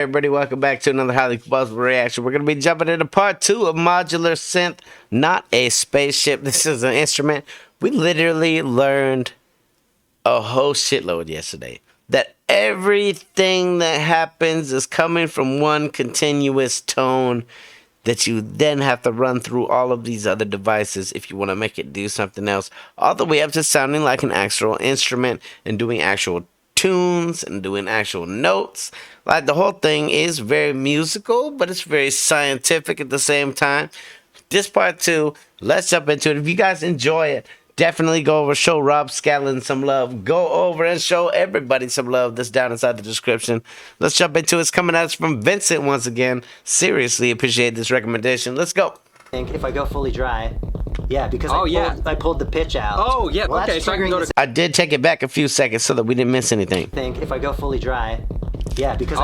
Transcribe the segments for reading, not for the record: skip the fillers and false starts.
Everybody, welcome back to another highly combustible reaction. We're going to be jumping into part 2 of Modular Synth, not a spaceship. This is an instrument. We literally learned a whole shitload yesterday. That everything that happens is coming from one continuous tone that you then have to run through all of these other devices if you want to make it do something else. All the way up to sounding like an actual instrument and doing actual tunes and doing actual notes. Like, the whole thing is very musical, but it's very scientific at the same time. This part 2, let's jump into it. If you guys enjoy it, definitely go over, show Rob Scallon some love. Go over and show everybody some love. That's down inside the description. Let's jump into it. It's coming at us from Vincent once again. Seriously appreciate this recommendation. Let's go. I think if I go fully dry, yeah, because I pulled the pitch out. Oh, yeah, well, okay, so I can go to... I did take it back a few seconds so that we didn't miss anything. I think if I go fully dry, yeah, because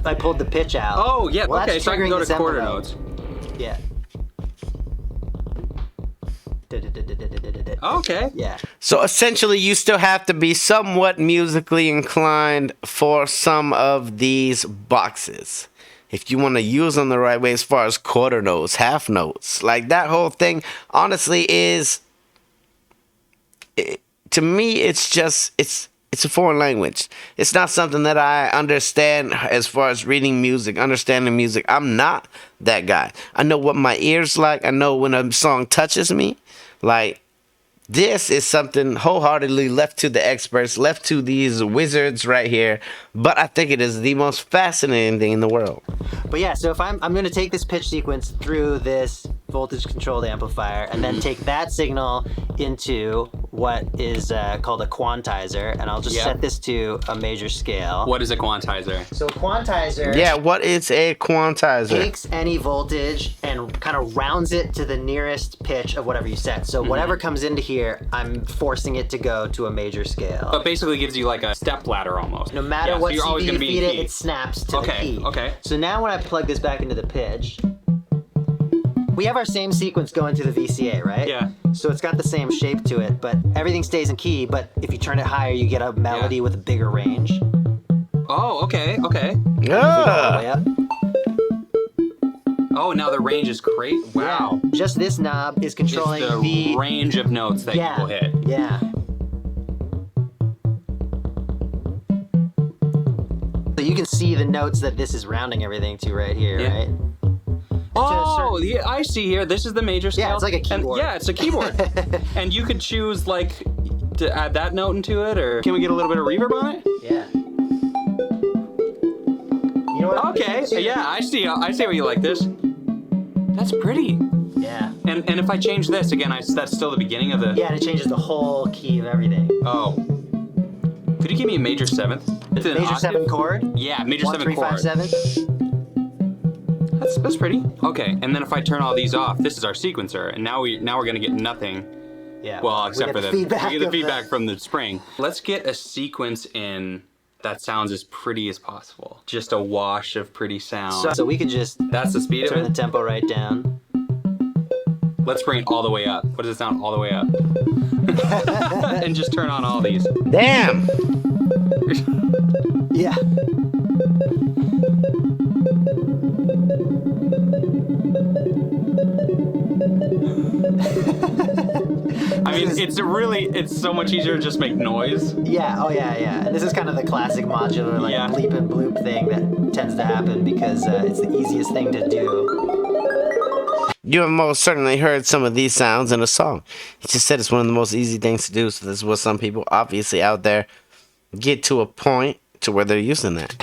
I pulled the pitch out. Oh, yeah, well, okay, so I can go to quarter notes. Yeah. Okay. Yeah. So essentially, you still have to be somewhat musically inclined for some of these boxes. If you want to use them the right way, as far as quarter notes, half notes, like that whole thing, honestly, to me, it's just, it's a foreign language. It's not something that I understand as far as reading music, understanding music. I'm not that guy. I know what my ears like. I know when a song touches me. Like, this is something wholeheartedly left to the experts, left to these wizards right here. But I think it is the most fascinating thing in the world. But yeah, so if I'm going to take this pitch sequence through this voltage controlled amplifier and then take that signal into what is called a quantizer, and I'll just set this to a major scale. What is a quantizer? So a quantizer... Yeah, what is a quantizer? Takes any voltage and kind of rounds it to the nearest pitch of whatever you set. So whatever comes into here, I'm forcing it to go to a major scale. So it basically gives you like a step ladder almost. No matter what so CPU you feed it, it snaps to the key. Okay. So now when I plug this back into the pitch, we have our same sequence going to the VCA, right? Yeah. So it's got the same shape to it, but everything stays in key, but if you turn it higher, you get a melody with a bigger range. Oh, okay. Yeah. Oh, now the range is great. Wow. Yeah. Just this knob is controlling the range of notes that you will hit. Yeah. So you can see the notes that this is rounding everything to right here, right? Oh, yeah, I see here. This is the major scale. Yeah, it's like a keyboard. And, yeah, it's a keyboard. And you could choose, like, to add that note into it, or can we get a little bit of reverb on it? Yeah. You know what? Okay, yeah, I see how you like this. That's pretty. Yeah. And if I change this, again, that's still the beginning of the... Yeah, and it changes the whole key of everything. Oh. Could you give me a major 7th? Major 7 chord? Yeah, major 7 chord. 1, 3, 5, 7. That's pretty. Okay, and then if I turn all these off, this is our sequencer, and now we're gonna get nothing. Yeah. Well, except for the feedback the from the spring. Let's get a sequence in that sounds as pretty as possible. Just a wash of pretty sound. So we could just that's the speed of it. Turn the tempo right down. Let's bring it all the way up. What does it sound all the way up? And just turn on all these. Damn. Yeah. I mean, it's so much easier to just make noise. Yeah, oh yeah. And this is kind of the classic modular, like, bleep and bloop thing that tends to happen because it's the easiest thing to do. You have most certainly heard some of these sounds in a song. He just said it's one of the most easy things to do, so this is what some people obviously out there get to a point to where they're using that.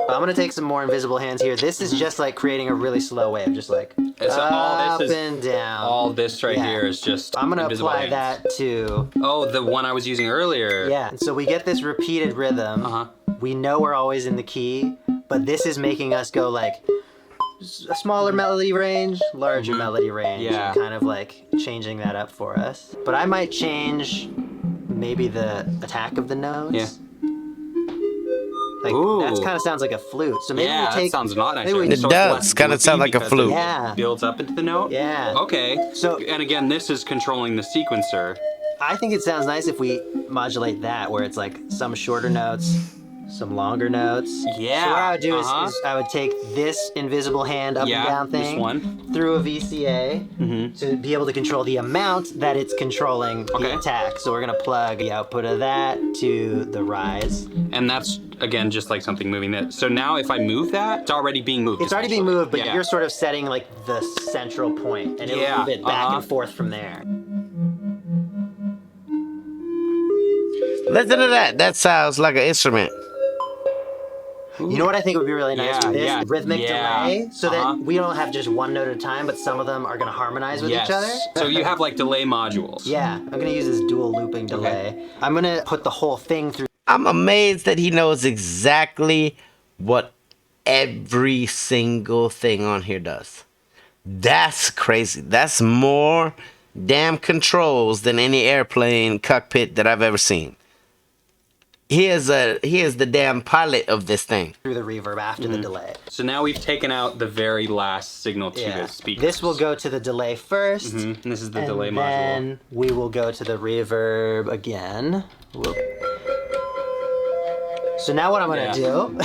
I'm gonna take some more invisible hands here. This is just like creating a really slow wave, just like up and down. All this right here is just I'm gonna apply that to... Oh, the one I was using earlier. Yeah, and so we get this repeated rhythm. We know we're always in the key, but this is making us go like a smaller melody range, larger melody range, and kind of like changing that up for us. But I might change maybe the attack of the notes. Yeah. Like, that kind of sounds like a flute. So maybe we take... that sounds not nice. It does kind of sound like a flute. Yeah. It builds up into the note? Yeah. Okay. So, and again, this is controlling the sequencer. I think it sounds nice if we modulate that, where it's like some shorter notes some longer notes. Yeah. So what I would do is I would take this invisible hand up and down thing this one. through a VCA to be able to control the amount that it's controlling the attack. So we're gonna plug the output of that to the rise. And that's, again, just like something moving that. So now if I move that, it's already being moved. It's already being moved, but you're sort of setting like the central point, and it'll move it back and forth from there. Listen to that. That sounds like an instrument. You know what I think would be really nice with this? Rhythmic delay, so that we don't have just one note at a time, but some of them are going to harmonize with each other. So you have like delay modules. Yeah, I'm going to use this dual looping delay. I'm going to put the whole thing through. I'm amazed that he knows exactly what every single thing on here does. That's crazy. That's more damn controls than any airplane cockpit that I've ever seen. He is the damn pilot of this thing. Through the reverb after the delay. So now we've taken out the very last signal to the speaker. This will go to the delay first. And this is the delay module. Then we will go to the reverb again. Whoop. So now what I'm gonna do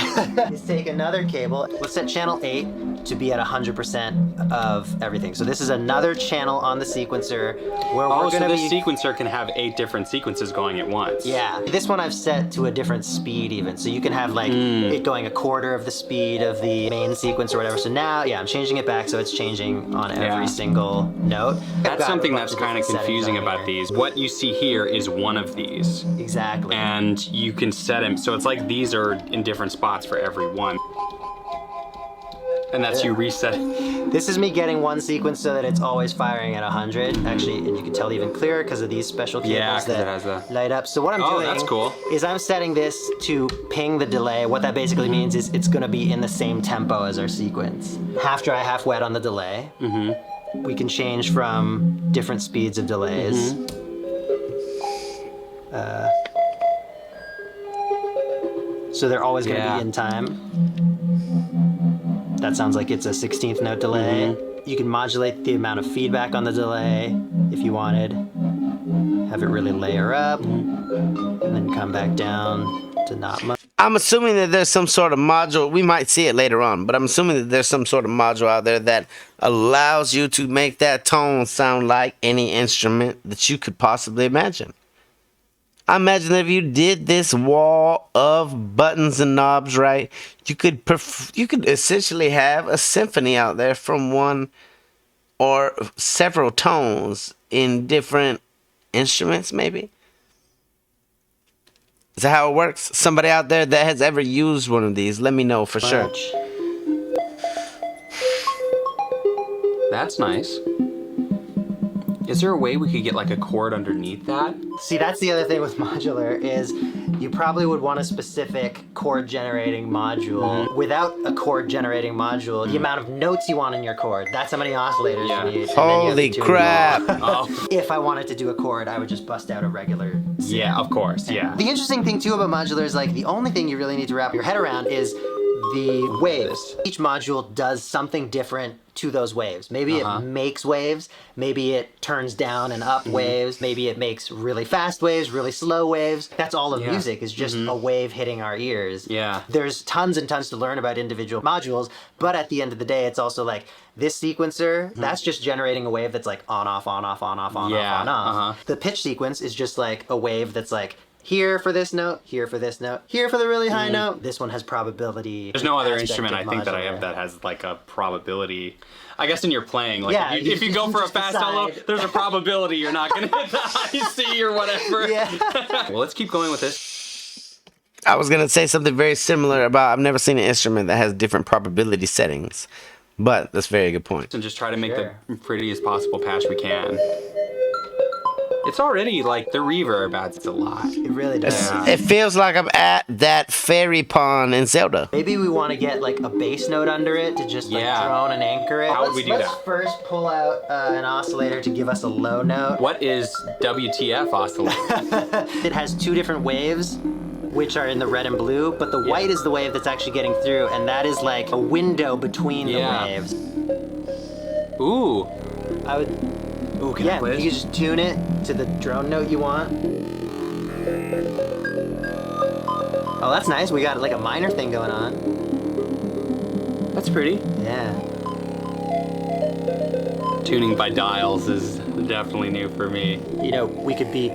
is take another cable. Let's set channel 8 to be at 100% of everything. So this is another channel on the sequencer where we're gonna this sequencer can have 8 different sequences going at once. Yeah, this one I've set to a different speed even. So you can have like it going a quarter of the speed of the main sequence or whatever. So now, I'm changing it back so it's changing on every single note. That's something that's kind of confusing about these. What you see here is one of these. Exactly. And you can set them, so it's like these are in different spots for every one. And that's you resetting. This is me getting one sequence so that it's always firing at 100. Actually, and you can tell even clearer because of these special cables that light up. So what I'm doing that's cool. is I'm setting this to ping the delay. What that basically means is it's going to be in the same tempo as our sequence. Half dry, half wet on the delay. We can change from different speeds of delays. So they're always going to be in time. That sounds like it's a 16th note delay. You can modulate the amount of feedback on the delay if you wanted. Have it really layer up, and then come back down to not much. I'm assuming that there's some sort of module. We might see it later on, but I'm assuming that there's some sort of module out there that allows you to make that tone sound like any instrument that you could possibly imagine. I imagine that if you did this wall of buttons and knobs right, you could essentially have a symphony out there from one or several tones in different instruments, maybe. Is that how it works? Somebody out there that has ever used one of these, let me know for sure. That's nice. Is there a way we could get like a chord underneath that? See, that's the other thing with modular is you probably would want a specific chord generating module. Without a chord generating module, the amount of notes you want in your chord, that's how many oscillators you need. Holy crap. If I wanted to do a chord, I would just bust out a regular synth. Yeah, of course, yeah. The interesting thing too about modular is like the only thing you really need to wrap your head around is the waves. Each module does something different to those waves. Maybe it makes waves, maybe it turns down and up waves, maybe it makes really fast waves, really slow waves. That's all of music, is just a wave hitting our ears. Yeah. There's tons and tons to learn about individual modules, but at the end of the day, it's also like this sequencer, that's just generating a wave that's like on, off, on, off, on, off, on, off, on, off. The pitch sequence is just like a wave that's like here for this note, here for this note, here for the really high note. This one has probability. There's no other instrument I think that I have that has like a probability. I guess in your playing, like if you go for a fast solo, there's a probability you're not gonna hit the high C or whatever. Well, let's keep going with this. I was gonna say something very similar about I've never seen an instrument that has different probability settings, but that's a very good point. And just try to make the prettiest possible patch we can. It's already like the reverb adds a lot. It really does. It feels like I'm at that fairy pond in Zelda. Maybe we want to get like a bass note under it to just like drone and anchor it. How would we do that? Let's first pull out an oscillator to give us a low note. What is WTF oscillator? It has two different waves, which are in the red and blue, but the white is the wave that's actually getting through, and that is like a window between the waves. Ooh. I would... Ooh, can I play this? You just tune it to the drone note you want. Oh, that's nice. We got like a minor thing going on. That's pretty. Yeah. Tuning by dials is definitely new for me. You know, we could be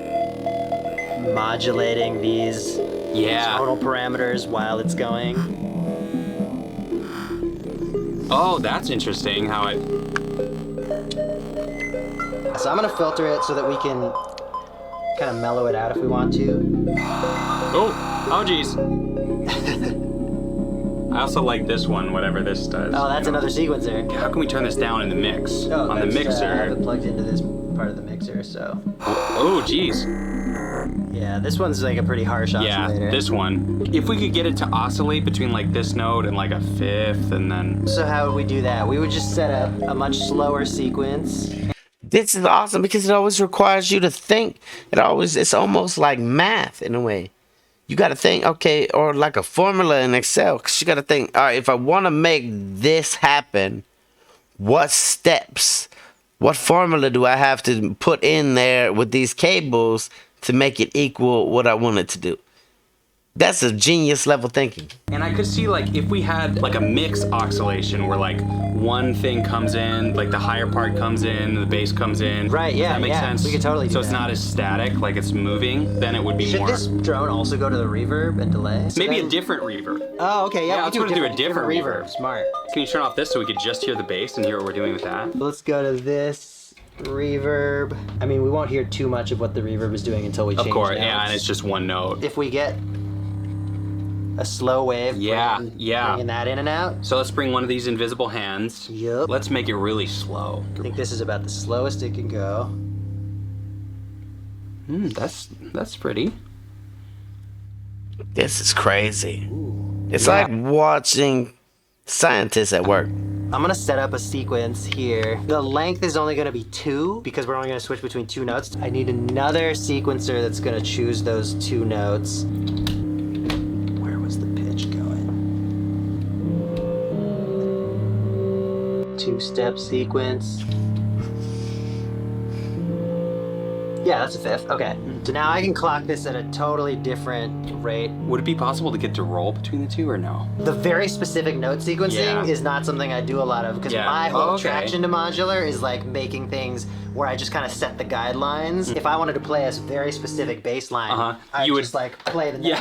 modulating these tonal parameters while it's going. Oh, that's interesting how it... So I'm gonna filter it so that we can kind of mellow it out if we want to. Oh geez. I also like this one, whatever this does. Oh, that's another sequencer. How can we turn this down in the mix? Oh, on the mixer. I have it plugged into this part of the mixer, so. Oh, geez. Yeah, this one's like a pretty harsh oscillator. Yeah, this one. If we could get it to oscillate between like this note and like a fifth, and then... So how would we do that? We would just set up a much slower sequence. This is awesome because it always requires you to think. It's almost like math in a way. You got to think, okay, or like a formula in Excel, because you got to think, all right, if I want to make this happen, what steps, what formula do I have to put in there with these cables to make it equal what I want it to do? That's a genius level thinking. And I could see like if we had like a mix oscillation where like one thing comes in, like the higher part comes in, the bass comes in. Right, yeah, Does that make sense? We could totally do So that. it's not as static, like it's moving, then it would be more... Should this drone also go to the reverb and delay? So Maybe then... a different reverb. Oh, okay, yeah, let's we do a different reverb. Smart. Can you turn off this so we could just hear the bass and hear what we're doing with that? Let's go to this reverb. I mean, we won't hear too much of what the reverb is doing until we change Of course, notes. yeah, and it's just one note. If we get a slow wave, bringing that in and out. So let's bring one of these invisible hands. Yep. Let's make it really slow. I think this is about the slowest it can go. That's pretty. This is crazy. It's like watching scientists at work. I'm gonna set up a sequence here. The length is only gonna be 2 because we're only gonna switch between 2 notes. I need another sequencer that's gonna choose those 2 notes. Where was the pitch going? 2-step sequence. Yeah, that's a fifth. Okay. So now I can clock this at a totally different rate. Would it be possible to get to roll between the two or no? The very specific note sequencing is not something I do a lot of because my whole attraction to modular is like making things where I just kind of set the guidelines. If I wanted to play a very specific bass line, I would just like play the note.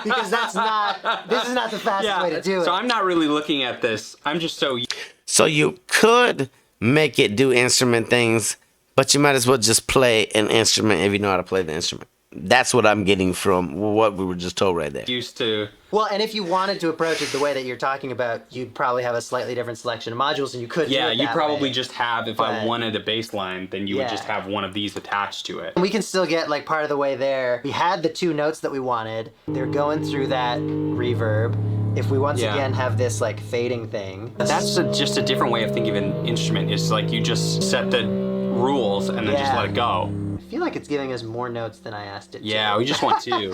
Because this is not the fastest way to do it. So I'm not really looking at this. I'm just so... So you could make it do instrument things, but you might as well just play an instrument if you know how to play the instrument. That's what I'm getting from what we were just told right there. Used to... Well, and if you wanted to approach it the way that you're talking about, you'd probably have a slightly different selection of modules, and you could do it you that probably way. just have, if I wanted a bass line, then you would just have one of these attached to it. We can still get like part of the way there. We had the 2 notes that we wanted. They're going through that reverb. If we once again have this like fading thing. That's just a different way of thinking of an instrument. It's like you just set the rules and then just let it go. I feel like it's giving us more notes than I asked it to. Yeah, we just want 2.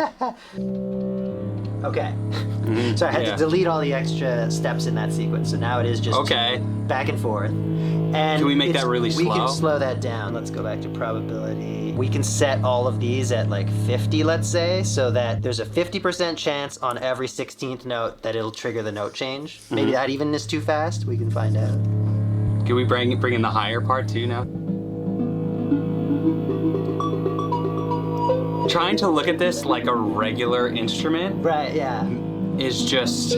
Okay. So I had to delete all the extra steps in that sequence. So now it is just back and forth. And can we make that really slow? We can slow that down. Let's go back to probability. We can set all of these at like 50, let's say, so that there's a 50% chance on every 16th note that it'll trigger the note change. Maybe that even is too fast. We can find out. Can we bring in the higher part too now? Trying to look at this like a regular instrument. Right, yeah. Is just...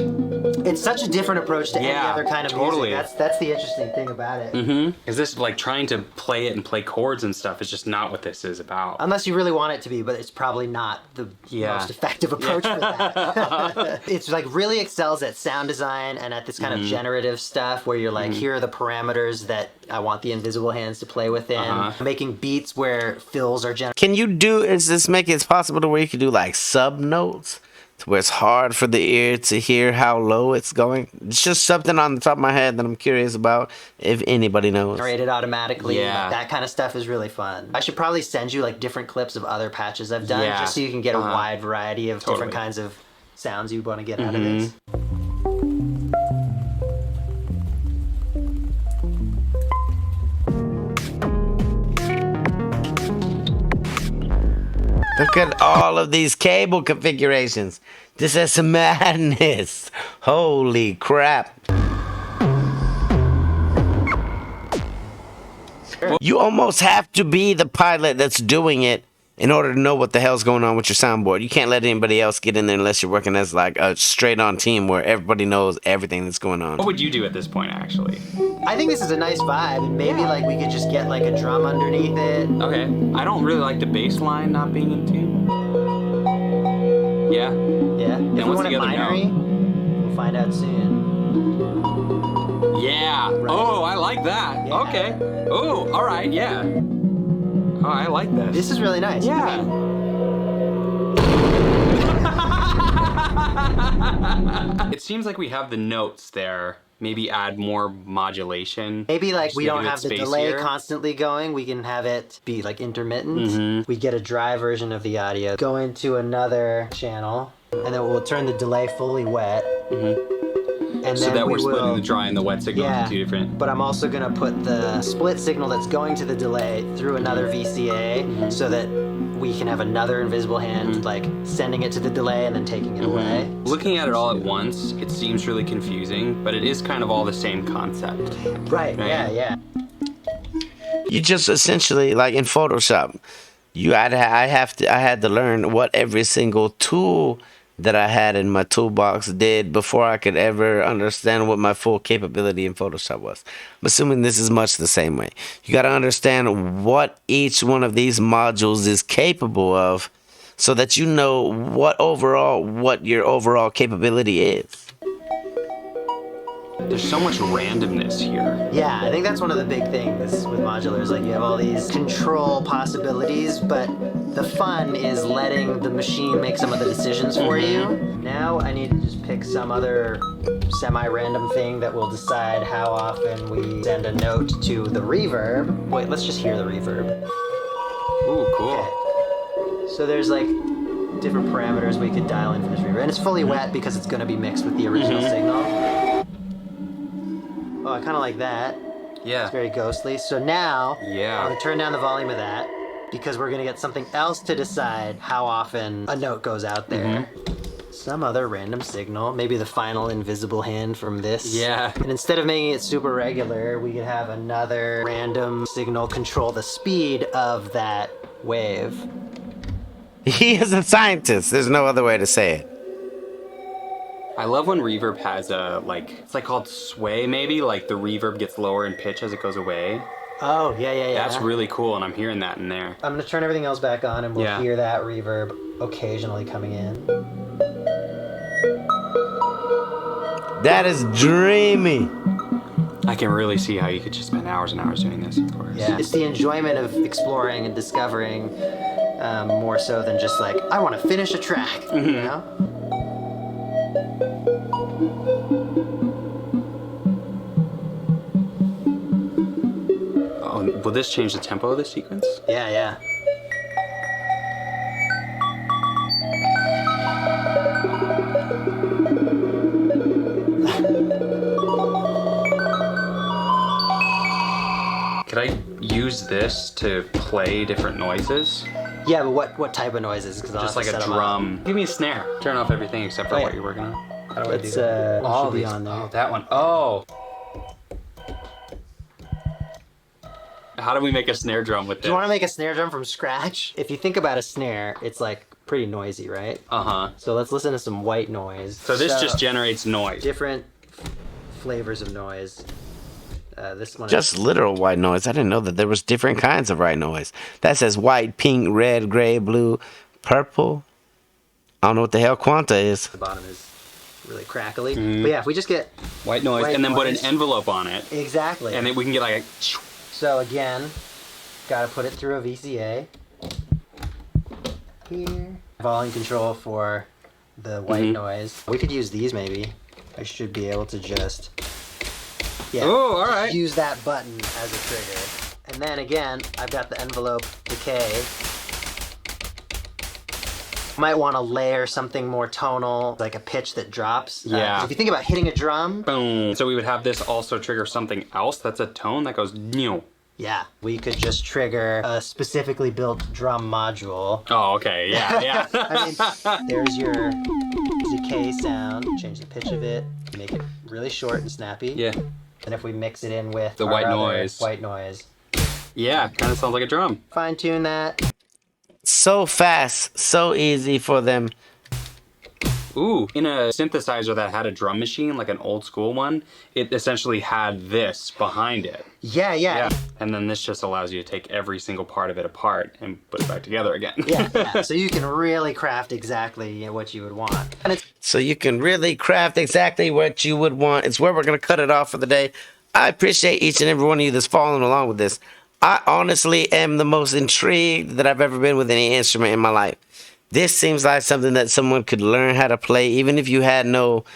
It's such a different approach to any other kind of music. That's the interesting thing about it. Is this like trying to play it and play chords and stuff is just not what this is about. Unless you really want it to be, but it's probably not the most effective approach for that. It's like really excels at sound design and at this kind of generative stuff where you're like, here are the parameters that I want the invisible hands to play within. Making beats where fills are generated. Can you do, is this make it possible to where you can do like sub notes? Where it's hard for the ear to hear how low it's going. It's just something on the top of my head that I'm curious about if anybody knows. Generated automatically. That kind of stuff is really fun. I should probably send you like different clips of other patches I've done just so you can get a wide variety of different kinds of sounds you want to get out of this. The Look at all of these cable configurations. This is madness. Holy crap. You almost have to be the pilot that's doing it in order to know what the hell's going on with your soundboard. You can't let anybody else get in there unless you're working as like a straight-on team where everybody knows everything that's going on. What would you do at this point, actually? I think this is a nice vibe, and maybe like we could just get like a drum underneath it. Okay. I don't really like the bass line not being in tune. Yeah. Yeah. If we want it binary, we'll find out soon. Yeah. Right. Oh, I like that. Yeah. Okay. Oh, all right. Yeah. Oh, I like this. This is really nice. Yeah. I mean... It seems like we have the notes there. Maybe add more modulation. Maybe like we don't have the delay constantly going. We can have it be like intermittent. We get a dry version of the audio, go into another channel, and then we'll turn the delay fully wet. And so then that we're splitting the dry and the wet signal into two different. But I'm also gonna put the split signal that's going to the delay through another VCA so that we can have another invisible hand like sending it to the delay and then taking it away. Looking at it all at once, it seems really confusing, but it is kind of all the same concept. Right? Yeah. You just essentially, like in Photoshop, I had to learn what every single tool that I had in my toolbox did before I could ever understand what my full capability in Photoshop was. I'm assuming this is much the same way. You got to understand what each one of these modules is capable of so that you know what your overall capability is. There's so much randomness here. Yeah, I think that's one of the big things with modulars. Like you have all these control possibilities, but the fun is letting the machine make some of the decisions for you. Now I need to just pick some other semi-random thing that will decide how often we send a note to the reverb. Wait, let's just hear the reverb. Ooh, cool. Okay. So there's like different parameters we could dial in for this reverb. And it's fully wet because it's going to be mixed with the original signal. Oh, I kind of like that. Yeah. It's very ghostly. So now, I'm going to turn down the volume of that because we're going to get something else to decide how often a note goes out there. Some other random signal, maybe the final invisible hand from this. Yeah. And instead of making it super regular, we could have another random signal control the speed of that wave. He is a scientist. There's no other way to say it. I love when reverb has a, it's like called sway maybe, like the reverb gets lower in pitch as it goes away. Oh, yeah. That's really cool, and I'm hearing that in there. I'm gonna turn everything else back on, and we'll hear that reverb occasionally coming in. That is dreamy. I can really see how you could just spend hours and hours doing this, of course. Yeah, it's the enjoyment of exploring and discovering more so than just like, I want to finish a track, you know? Oh, will this change the tempo of the sequence? Yeah. Could I use this to play different noises? Yeah, but what type of noises? Just like a drum. Give me a snare. Turn off everything except for what you're working on. How do I do that? All these on there. Oh, that one. Oh. How do we make a snare drum with this? Do you want to make a snare drum from scratch? If you think about a snare, it's like pretty noisy, right? So let's listen to some white noise. So this just generates noise. Different flavors of noise. This one just literal white noise. I didn't know that there was different kinds of white noise. That says white, pink, red, gray, blue, purple. I don't know what the hell quanta is. The bottom is really crackly. But yeah, if we just get white noise and then put an envelope on it. Exactly. And then we can get like a... So again, gotta put it through a VCA. Here. Volume control for the white noise. We could use these maybe. I should be able to just... Yeah, all right. Use that button as a trigger. And then again, I've got the envelope decay. Might want to layer something more tonal, like a pitch that drops. Yeah. If you think about hitting a drum. Boom. So we would have this also trigger something else that's a tone that goes new. Yeah, we could just trigger a specifically built drum module. Oh, okay, yeah. I mean, there's your decay sound. Change the pitch of it, make it really short and snappy. Yeah. And if we mix it in with the white noise. Yeah, kind of sounds like a drum. Fine tune that. So fast, so easy for them. Ooh, in a synthesizer that had a drum machine, like an old school one, it essentially had this behind it. Yeah. And then this just allows you to take every single part of it apart and put it back together again. Yeah. So you can really craft exactly what you would want. And So you can really craft exactly what you would want. It's where we're going to cut it off for the day. I appreciate each and every one of you that's following along with this. I honestly am the most intrigued that I've ever been with any instrument in my life. This seems like something that someone could learn how to play, even if you had no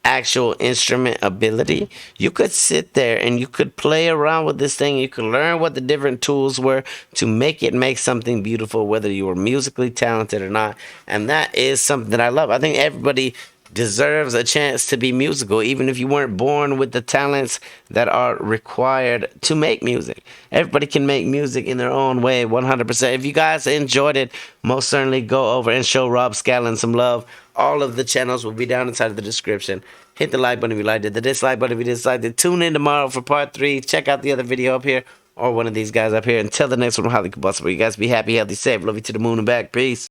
actual instrument ability. You could sit there and you could play around with this thing. You could learn what the different tools were to make it make something beautiful, whether you were musically talented or not. And that is something that I love. I think everybody deserves a chance to be musical, even if you weren't born with the talents that are required to make music. Everybody can make music in their own way, 100%. If you guys enjoyed it, most certainly go over and show Rob Scallon some love. All of the channels will be down inside of the description. Hit the like button if you liked it, the dislike button if you disliked it. Tune in tomorrow for part 3. Check out the other video up here, or one of these guys up here. Until the next one, highly combustible. You guys be happy, healthy, safe. Love you to the moon and back. Peace.